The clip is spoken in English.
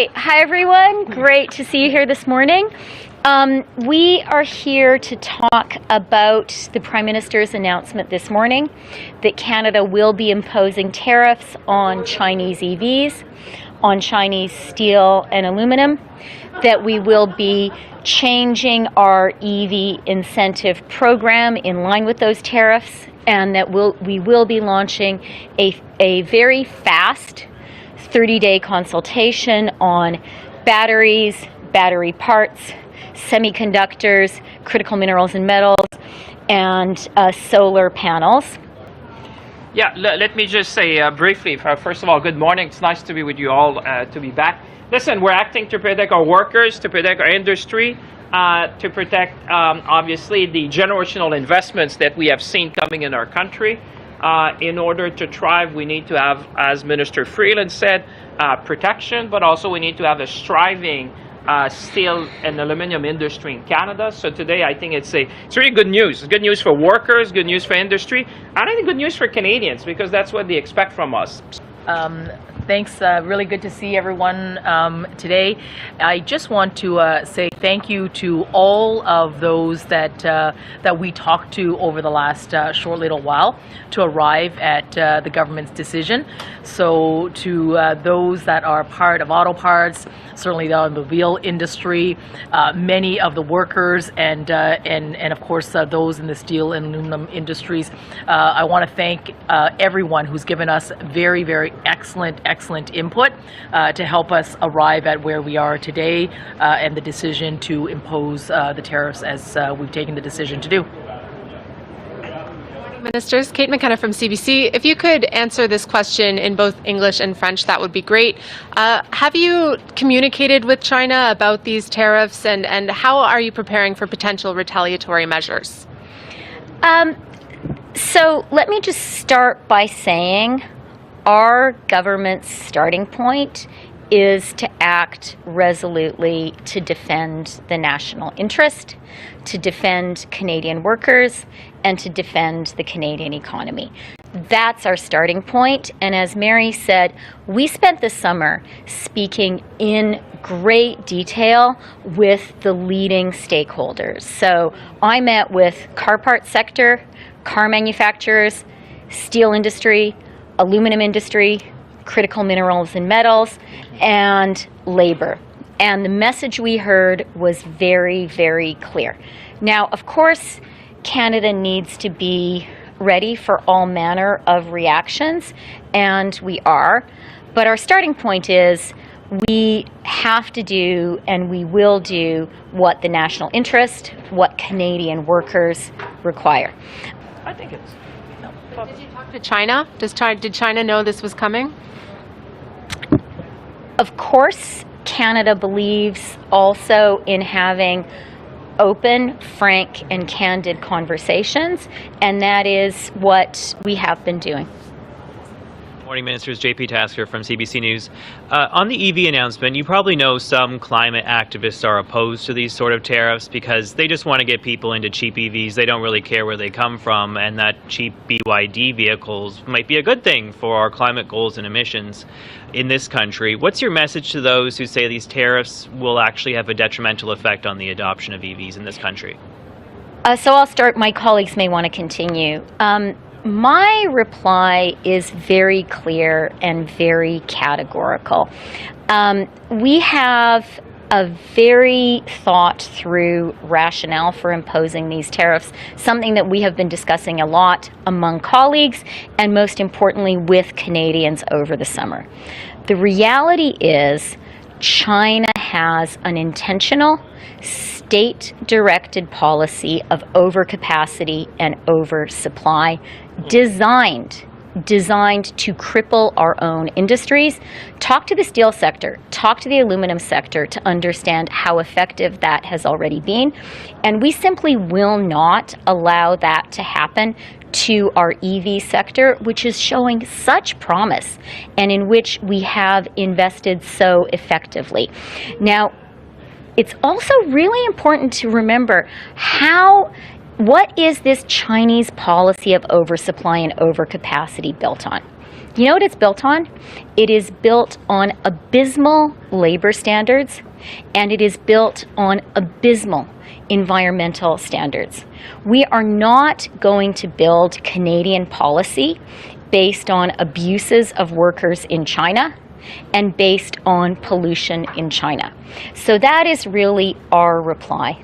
right. Hi, everyone. Great to see you here this morning. We are here to talk about the Prime Minister's announcement this morning that Canada will be imposing tariffs on Chinese EVs, on Chinese steel and aluminum, that we will be changing our EV incentive program in line with those tariffs, and that we will be launching a very fast 30-day consultation on batteries, battery parts, semiconductors, critical minerals and metals, and solar panels. Yeah, let me just say briefly, first of all, good morning. It's nice to be with you all, to be back. Listen, we're acting to protect our workers, to protect our industry, to protect, obviously, the generational investments that we have seen coming in our country. In order to thrive, we need to have, as Minister Freeland said, protection, but also we need to have a striving steel and aluminum industry in Canada. So today I think it's really good news. It's good news for workers, good news for industry, and I think good news for Canadians, because that's what they expect from us. Thanks. Really good to see everyone today. I just want to say thank you to all of those that we talked to over the last short little while to arrive at the government's decision. So to those that are part of auto parts, certainly the automobile industry, many of the workers, and of course those in the steel and aluminum industries, I want to thank everyone who's given us very, very excellent input to help us arrive at where we are today and the decision to impose the tariffs as we've taken the decision to do. Ministers, Kate McKenna from CBC. If you could answer this question in both English and French, that would be great. Have you communicated with China about these tariffs, and how are you preparing for potential retaliatory measures? So let me just start by saying our government's starting point is to act resolutely to defend the national interest, to defend Canadian workers, and to defend the Canadian economy. That's our starting point. And as Mary said, we spent the summer speaking in great detail with the leading stakeholders. So I met with car parts sector, car manufacturers, steel industry, aluminum industry, critical minerals and metals, and labor. And the message we heard was very, very clear. Now, of course, Canada needs to be ready for all manner of reactions, and we are. But our starting point is we have to do, and we will do, what the national interest, what Canadian workers require. I think it's... Did you talk to China? Did China know this was coming? Of course, Canada believes also in having open, frank, and candid conversations, and that is what we have been doing. Morning, Ministers. JP Tasker from CBC News. On the EV announcement, you probably know some climate activists are opposed to these sort of tariffs because they just want to get people into cheap EVs. They don't really care where they come from, and that cheap BYD vehicles might be a good thing for our climate goals and emissions in this country. What's your message to those who say these tariffs will actually have a detrimental effect on the adoption of EVs in this country? So I'll start. My colleagues may want to continue. My reply is very clear and very categorical. We have a very thought-through rationale for imposing these tariffs, something that we have been discussing a lot among colleagues and most importantly with Canadians over the summer. The reality is China has an intentional state-directed policy of overcapacity and oversupply designed to cripple our own industries. Talk to the steel sector, talk to the aluminum sector to understand how effective that has already been. And we simply will not allow that to happen to our EV sector, which is showing such promise and in which we have invested so effectively. Now, it's also really important to remember what is this Chinese policy of oversupply and overcapacity built on? You know what it's built on? It is built on abysmal labor standards, and it is built on abysmal environmental standards. We are not going to build Canadian policy based on abuses of workers in China and based on pollution in China. So that is really our reply.